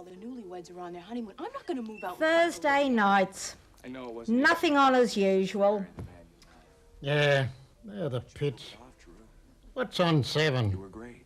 while the newlyweds are on their honeymoon. I'm not going to move out. Thursday nights. I know it wasn't. Nothing on as usual. Yeah, they're the pits. What's on 7? You were great.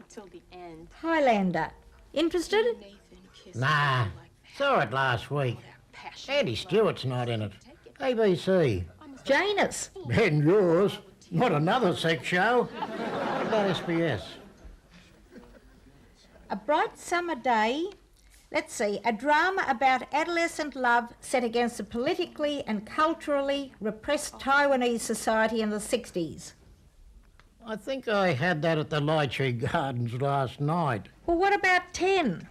Until the end. Highlander. Interested? Nathan kissed Nah, me like saw it last week. passion. Andy Stewart's not in it. ABC. Janus. And yours. Not another sex show. What about SBS? A Bright Summer Day. Let's see, a drama about adolescent love set against the politically and culturally repressed Taiwanese society in the 60s. I think I had that at the Lychee Gardens last night. Well, what about 10?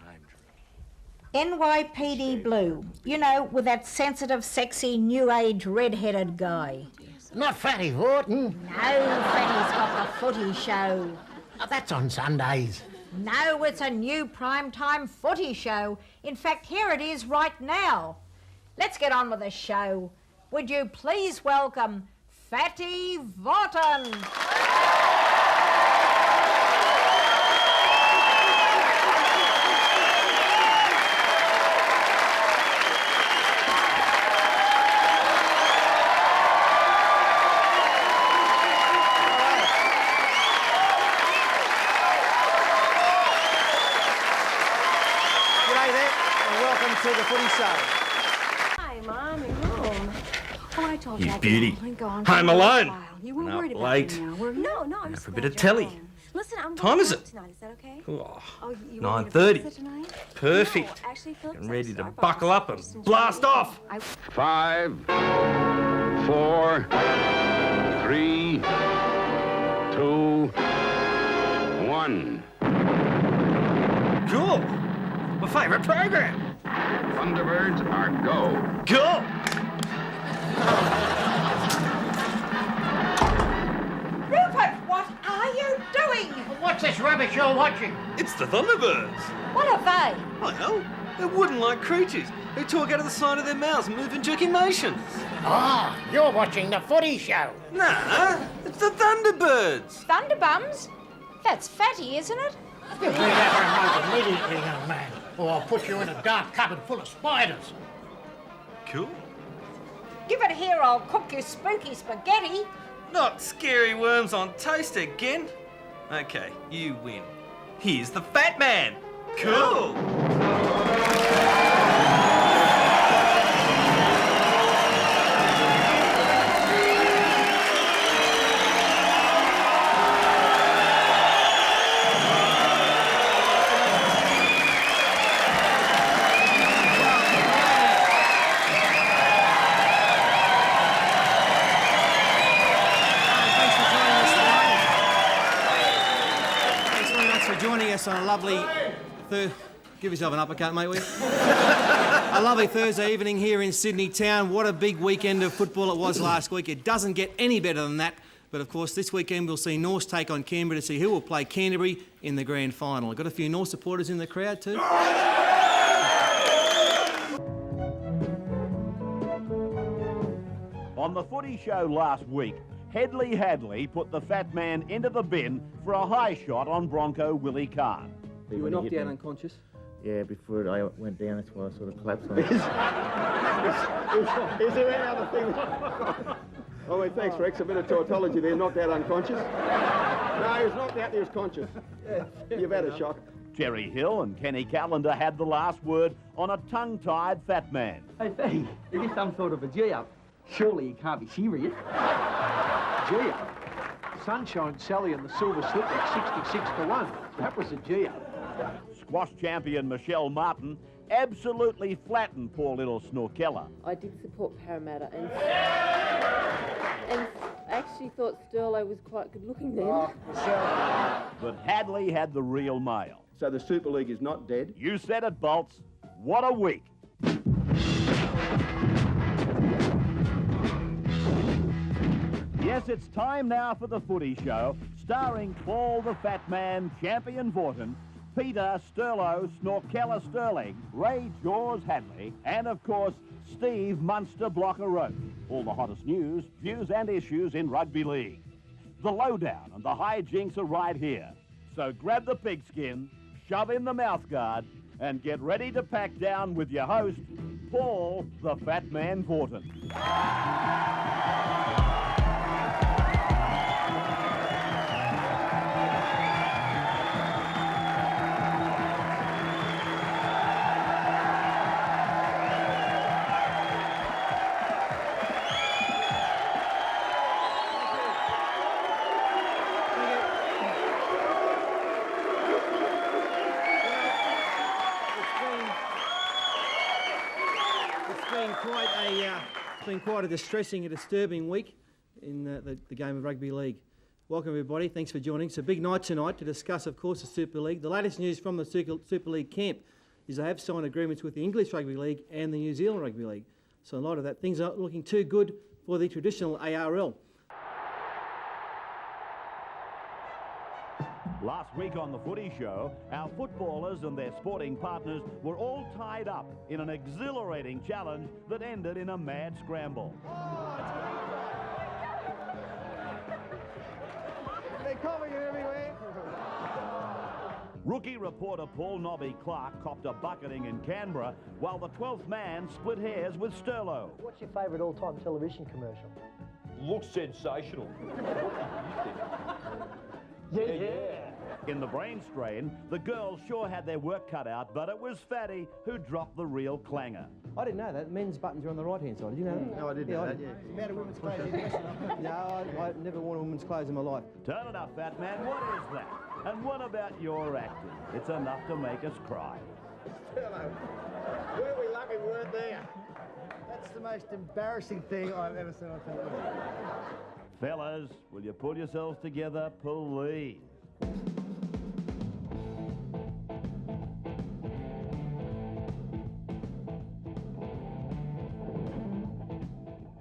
NYPD Blue. You know, with that sensitive, sexy, new age, red-headed guy. Not Fatty Vorton. No, Fatty's got the Footy Show. Oh, that's on Sundays. No, it's a new primetime Footy Show. In fact, here it is right now. Let's get on with the show. Would you please welcome Fatty Vorton? To the Footy Show. Hi, Mom, in room. Oh, I told you. You beauty. Go on Home for a alone. while. You weren't Up worried about late. me now, were you? No, I'm For a bit of telly. Listen, I'm Time going is out it? tonight. Is that okay? Oh, Oh, you want me to 9:30. babysit tonight? Perfect. No, actually, Philip Getting said ready to Starbucks buckle up and just enjoy blast it. off. 5, 4, 3, 2, 1. Cool. My favourite program. Thunderbirds are go. Cool. Rupert, what are you doing? What's this rubbish you're watching? It's the Thunderbirds. What are they? Well, they're wooden-like creatures who talk out of the side of their mouths and move in jerky motions. Ah, you're watching the Footy Show. Nah, it's the Thunderbirds. Thunderbums? That's Fatty, isn't it? You bring that remote immediately, young man, or I'll put you in a dark cupboard full of spiders. Cool. Give it here, I'll cook you spooky spaghetti. Not scary worms on toast again. Okay, you win. Here's the Fat Man. Cool. Joining us on a lovely give yourself an uppercut, mate, will you? A lovely Thursday evening here in Sydney town. What a big weekend of football it was last week. It doesn't get any better than that. But of course, this weekend we'll see Norths take on Canberra to see who will play Canterbury in the grand final. I've got a few North supporters in the crowd too. On the Footy Show last week, Hedley Hadley put the fat man into the bin for a high shot on Bronco Willie Kahn. You were knocked out unconscious. Yeah, before I went down, that's why I sort of collapsed on it. Is there any other thing? Oh, wait, thanks, Rex. A bit of tautology there. Knocked out unconscious. No, he was knocked out. He was conscious. You've had a shock. Jerry Hill and Kenny Callender had the last word on a tongue-tied fat man. Hey, Fatty, is this some sort of a G-up? Surely you can't be serious. G-up? Sunshine Sally and the Silver Slipper, 66-1. That was a G-up. Squash champion Michelle Martin absolutely flattened poor little Snorkella. I did support Parramatta and actually thought Sterlo was quite good looking then. But Hadley had the real mail. So the Super League is not dead? You said it, Bolts. What a week. Yes, it's time now for the Footy Show, starring Paul the Fat Man, Champion Vorton, Peter Sterlo, Snorkella Sterling, Ray Jaws Hadley, and of course, Steve Munster Blocker Roach. All the hottest news, views and issues in rugby league. The lowdown and the hijinks are right here. So grab the pigskin, shove in the mouthguard, and get ready to pack down with your host, Paul the Fat Man Vorton. It's been quite a distressing and disturbing week in the game of rugby league. Welcome everybody, thanks for joining. It's a big night tonight to discuss, of course, the Super League. The latest news from the Super League camp is they have signed agreements with the English Rugby League and the New Zealand Rugby League. So a lot of that, things aren't looking too good for the traditional ARL. Last week on the Footy Show, our footballers and their sporting partners were all tied up in an exhilarating challenge that ended in a mad scramble. They're coming everywhere. Rookie reporter Paul Nobby Clark copped a bucketing in Canberra, while the 12th man split hairs with Sterlo. What's your favourite all-time television commercial? Looks sensational. Yeah. In the brain strain, the girls sure had their work cut out, but it was Fatty who dropped the real clanger. I didn't know that. Men's buttons are on the right-hand side. Did you know that? No, I didn't know that, yeah. About a women's clothes. No, I never worn a woman's clothes in my life. Turn it up, Fat Man. What is that? And what about your acting? It's enough to make us cry. Were we lucky we weren't there? That's the most embarrassing thing I've ever seen on television. Fellas, will you pull yourselves together, please?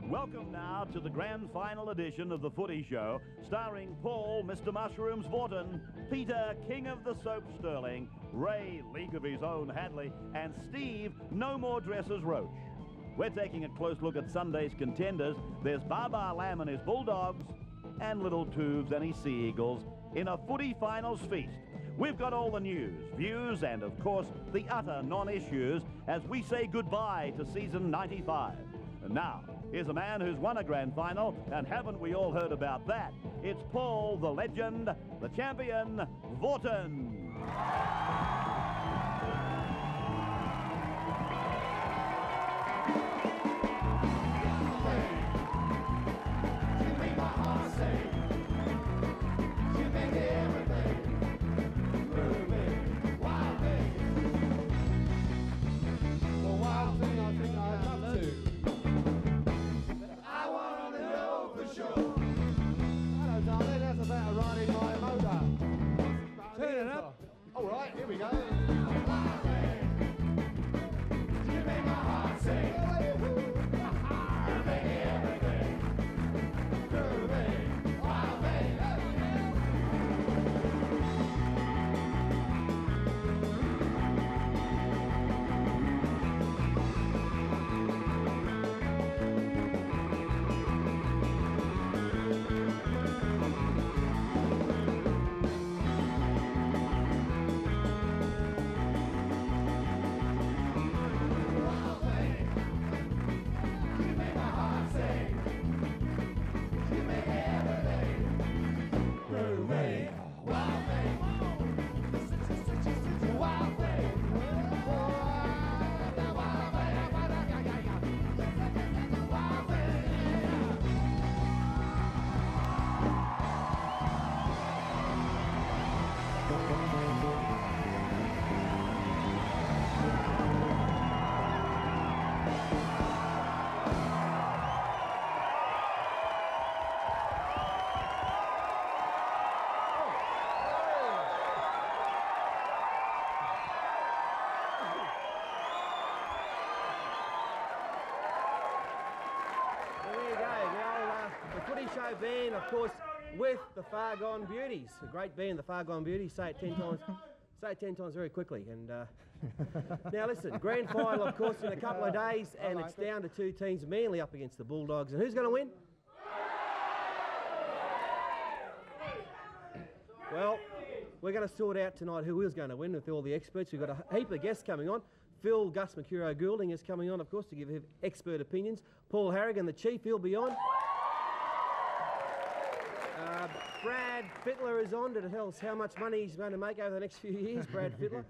Welcome now to the grand final edition of the Footy Show, starring Paul, Mr. Mushrooms Vorton, Peter, King of the Soap Sterling, Ray, League of His Own Hadley, and Steve, No More Dresses Roach. We're taking a close look at Sunday's contenders. There's Baba Lamb and his Bulldogs, and Little Tubes and his Sea Eagles in a footy finals feast. We've got all the news, views, and of course, the utter non-issues as we say goodbye to season 95. And now, here's a man who's won a grand final, and haven't we all heard about that? It's Paul, the legend, the champion, Vorton. Here we go. Show band, of course, with the Far Gone Beauties. A great band, the Far Gone Beauties. Say it 10 times. Say it 10 times very quickly. And now listen, grand final, of course, in a couple of days, and it's down to two teams, Manly up against the Bulldogs. And who's going to win? We're going to sort out tonight who is going to win with all the experts. We've got a heap of guests coming on. Phil Gus Mercuro-Goulding is coming on, of course, to give his expert opinions. Paul Harrigan, the chief, he'll be on. Brad Fittler is on to tell us how much money he's going to make over the next few years, Brad Fittler.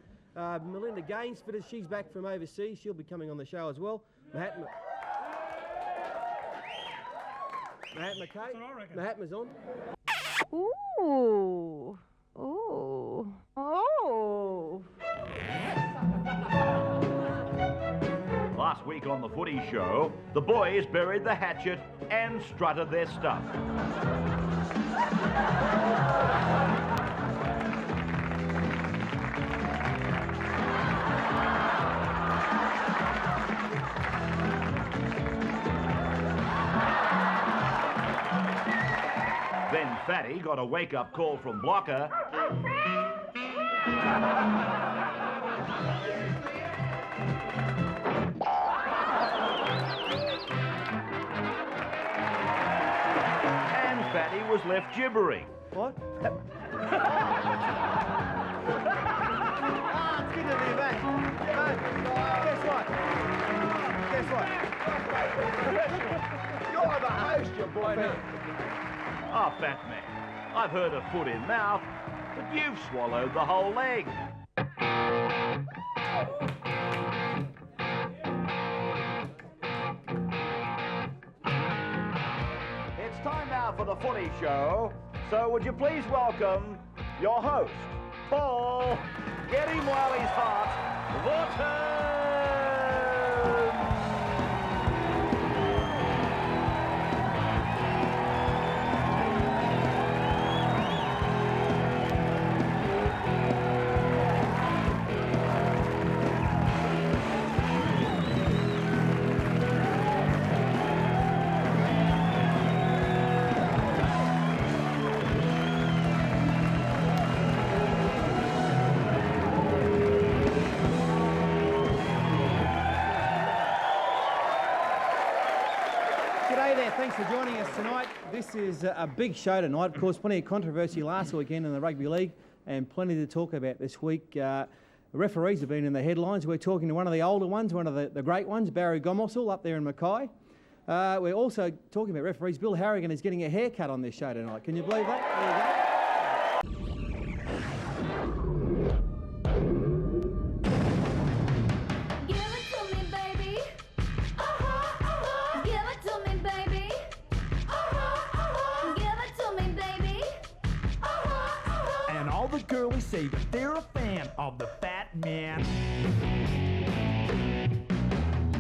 Melinda Gainsford, she's back from overseas. She'll be coming on the show as well. Mahatma's on. Ooh. Ooh. Oh. Last week on the Footy Show, the boys buried the hatchet and strutted their stuff. Then Fatty got a wake-up call from Blocker. And Fatty was left gibbering. What? It's good to be back. Guess what? You're the host, you boy. Ah, Fat Man, I've heard of foot in mouth, but you've swallowed the whole leg. It's time now for the Footy Show, so would you please welcome your host, Paul, get him while he's hot, Vorton! Thanks for joining us tonight. This is a big show tonight. Of course, plenty of controversy last weekend in the Rugby League and plenty to talk about this week. The referees have been in the headlines. We're talking to one of the older ones, one of the great ones, Barry Gomersall, up there in Mackay. We're also talking about referees. Bill Harrigan is getting a haircut on this show tonight. Can you believe that? There you go. Girlies say that they're a fan of the Fat Man.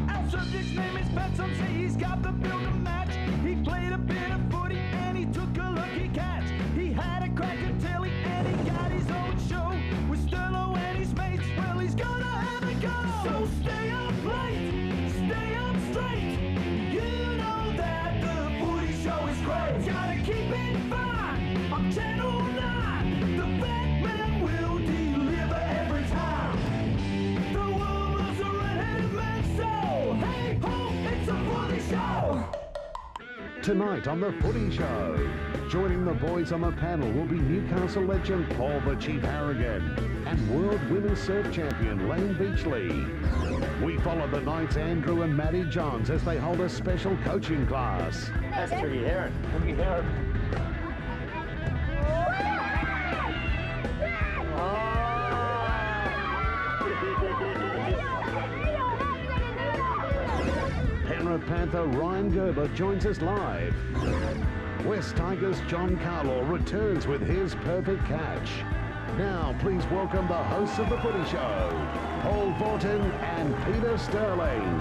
Our subject's name is Pat. Some say he's got the build to match. He played a bit of footy and he took a lucky catch. He had a crack at telly and he got his own show with Sterlo and his mates. Well, he's gonna have a go. So stay up late, stay up straight. You know that the Footy Show is great. Gotta keep it fine on Channel 9. The Fat will deliver every time. The world loves a red-headed man, so hey ho, it's a Footy Show. Tonight on the Footy Show, joining the boys on the panel will be Newcastle legend Paul the Chief Harrigan and world women's surf champion Lane Beachley. We follow the Knights Andrew and Maddie Johns as they hold a special coaching class. That's Tricky Heron. Tricky Heron. Penrith Panther Ryan Gerber joins us live. West Tigers John Carlaw returns with his perfect catch. Now please welcome the hosts of the Footy Show, Paul Vorton and Peter Sterling.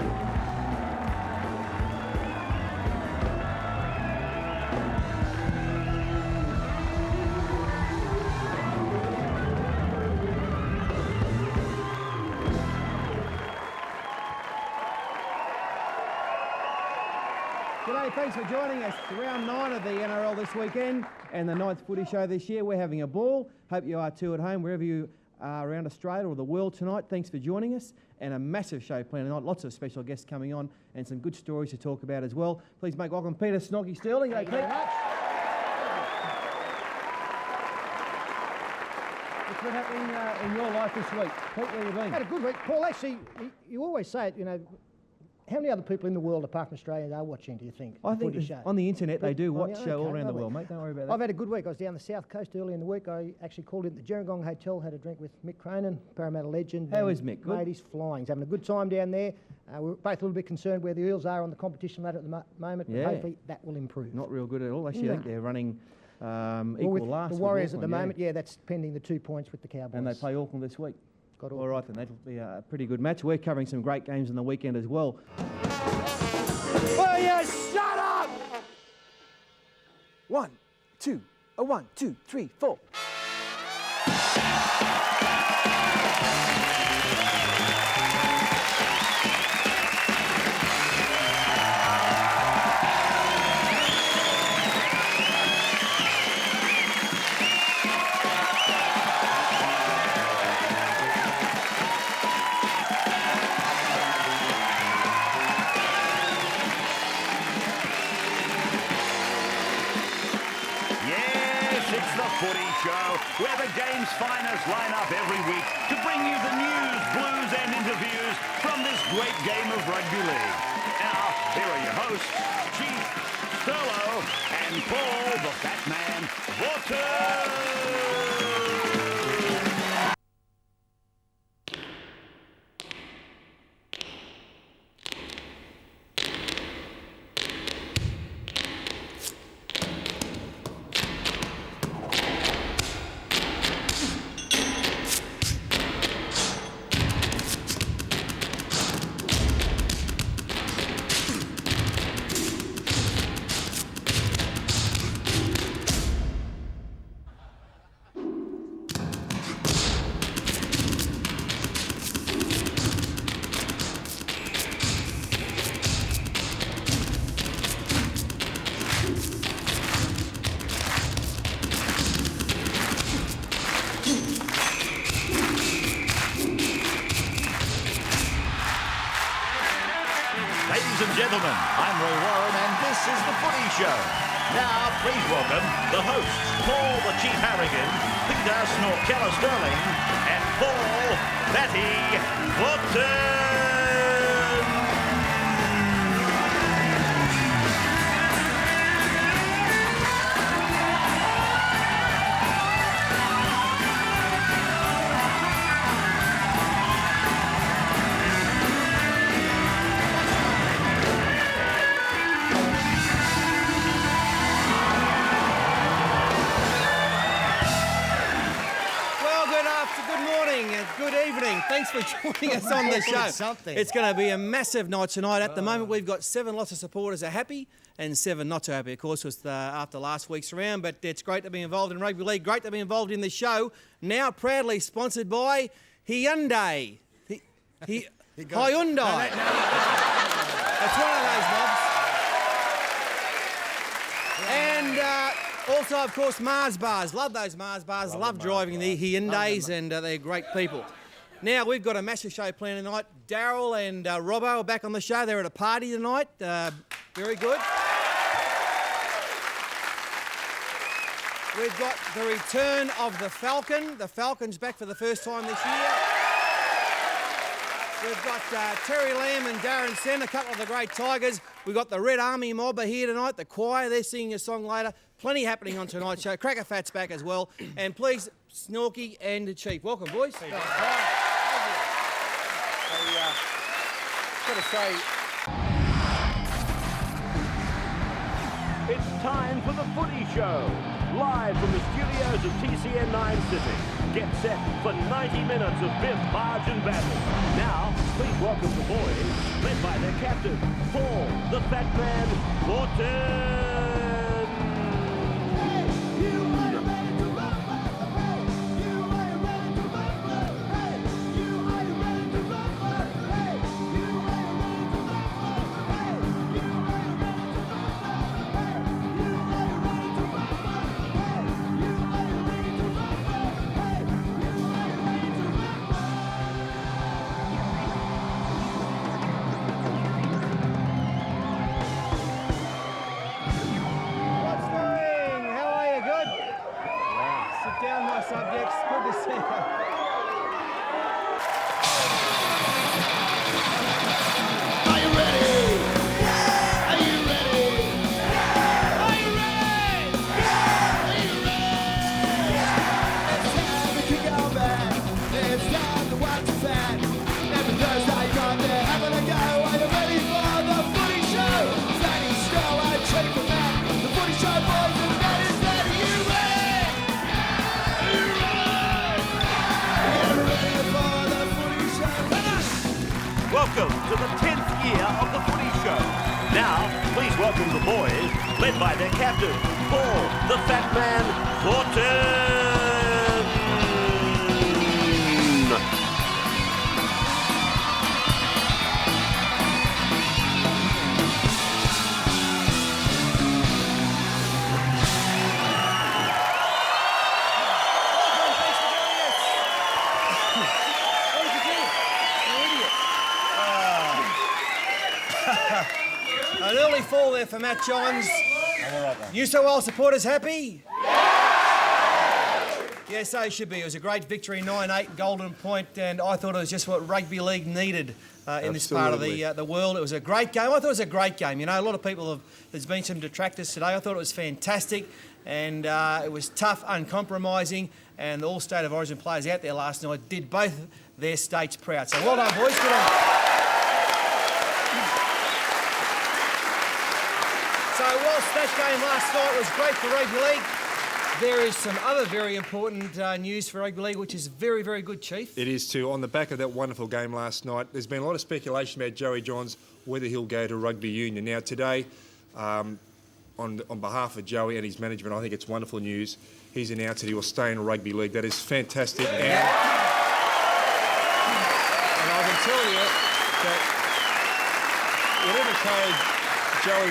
G'day, thanks for joining us. It's round 9 of the NRL this weekend and the 9th Footy Show this year. We're having a ball. Hope you are too at home, wherever you are around Australia or the world tonight. Thanks for joining us and a massive show planned tonight. Lots of special guests coming on and some good stories to talk about as well. Please make welcome Peter Snoggy Sterling. Thank you very much. What's been happening in your life this week? Pete, where you been? Had a good week. Paul, actually, you always say it, you know, how many other people in the world apart from Australia are watching, do you think? I think Footy Show? on the internet they do watch okay, all around the lovely. world, mate. Don't worry about that. I've had a good week. I was down the South Coast early in the week. I actually called in at the Gerringong Hotel, had a drink with Mick Cronin, Parramatta legend. How is Mick? Good? Mate, he's flying. He's having a good time down there. We're both a little bit concerned where the Eels are on the competition ladder at the moment, but hopefully that will improve. Not real good at all. Actually, I think they're running equal with last. the Warriors with at the Auckland, moment, that's pending the 2 points with the Cowboys. And they play Auckland this week. Got all right, then that'll be a pretty good match. We're covering some great games on the weekend as well. Will you shut up? 1, 2, 1, 2, 3, 4. Footy Show, where the game's finest line up every week to bring you the news, blues and interviews from this great game of rugby league. Now, here are your hosts, Chief, Sterlo and Paul the Fat Man Water. Ladies and gentlemen, I'm Roy Warren and this is the Footy Show. Now, please welcome the hosts, Paul the Chief Harrigan, Peter Snorkella Sterling, and Paul Fatty Watson. Good evening. Thanks for joining us on the show. It's going to be a massive night tonight. At the moment, we've got 7 lots of supporters are happy and 7 not so happy, of course, with after last week's round. But it's great to be involved in rugby league. Great to be involved in the show. Now proudly sponsored by Hyundai. Hyundai. That's one of those mobs. And also, of course, Mars bars. Love those Mars bars. Love driving the Hyundais, and they're great people. Now, we've got a massive show planned tonight. Daryl and Robbo are back on the show. They're at a party tonight. Very good. We've got the return of the Falcon. The Falcon's back for the first time this year. We've got Terry Lamb and Darren Sen, a couple of the great Tigers. We've got the Red Army mob are here tonight. The choir, they're singing a song later. Plenty happening on tonight's show. Cracker Fat's back as well. And please, Snorky and Chief. Welcome, boys. Got to say, It's time for the Footy Show, live from the studios of TCN 9 City. Get set for 90 minutes of Biff, Barge and Battle. Now, please welcome the boys, led by their captain, Paul, the Fat Man, Morton. welcome to the 10th year of the Footy Show. Now, please welcome the boys, led by their captain, Paul, the Fat Man Fortin. An early fall there for Matt Johns. New South Wales supporters happy? Yes, they should be. It was a great victory, 9-8, Golden Point, and I thought it was just what rugby league needed in this part of the world. It was a great game. I thought it was a great game. You know, a lot of people have... There's been some detractors today. I thought it was fantastic, and it was tough, uncompromising, and all State of Origin players out there last night did both their states proud. So well done, boys. Good on you. So whilst that game last night was great for rugby league, there is some other very important news for rugby league, which is very, very good, Chief. It is too. On the back of that wonderful game last night, there's been a lot of speculation about Joey Johns, whether he'll go to rugby union. Now today, on behalf of Joey and his management, I think it's wonderful news. He's announced that he will stay in rugby league. That is fantastic. And I can tell you that whatever code Joey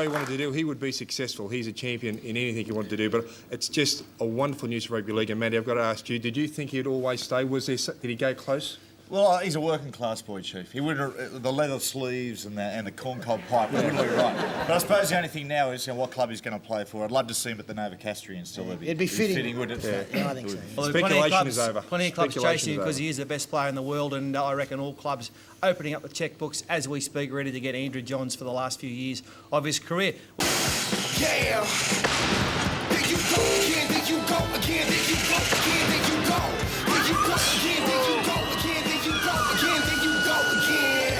wanted to do, he would be successful. He's a champion in anything he wanted to do. But it's just a wonderful news for rugby league. And Mandy, I've got to ask you, did you think he'd always stay? Did he go close? Well, he's a working class boy, Chief. He wouldn't the leather sleeves and the corncob pipe wouldn't be right. But I suppose the only thing now is what club he's going to play for. I'd love to see him at the Novocastrian still. It'd be fitting, wouldn't it? Yeah, I think so. Well, speculation is over. Plenty of clubs chasing him because he is the best player in the world, and I reckon all clubs opening up the checkbooks as we speak, ready to get Andrew Johns for the last few years of his career. Yeah. There you go again, there you go again, there you go again, there you go. There you go again, there you go again, there you go again, there you go again. There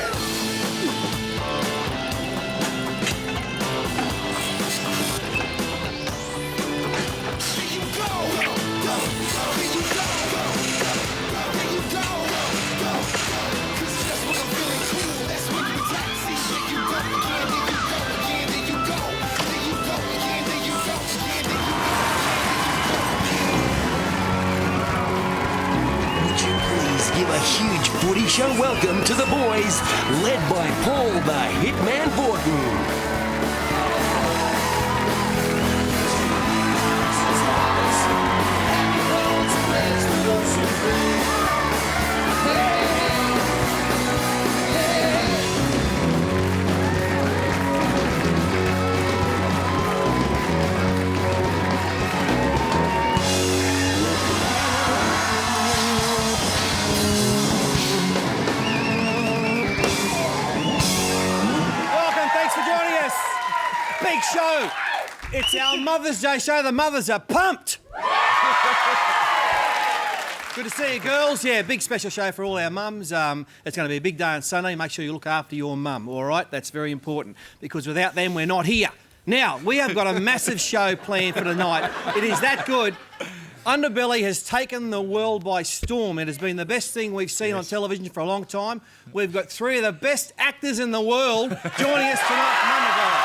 you go, there you go, there you go. Cause just when I'm feeling cool, that's when you taxi. There you go again, there you go again, there you go. There you go again, there you go again, there you go. Would you please give a huge Footy Show welcome to the boys, led by Paul the Hitman Borton. Big show. It's our Mother's Day show. The mothers are pumped. Good to see you, girls. Yeah, big special show for all our mums. It's going to be a big day on Sunday. Make sure you look after your mum, all right? That's very important because without them, we're not here. Now, we have got a massive show planned for tonight. It is that good. Underbelly has taken the world by storm. It has been the best thing we've seen on television for a long time. We've got three of the best actors in the world joining us tonight from Underbelly.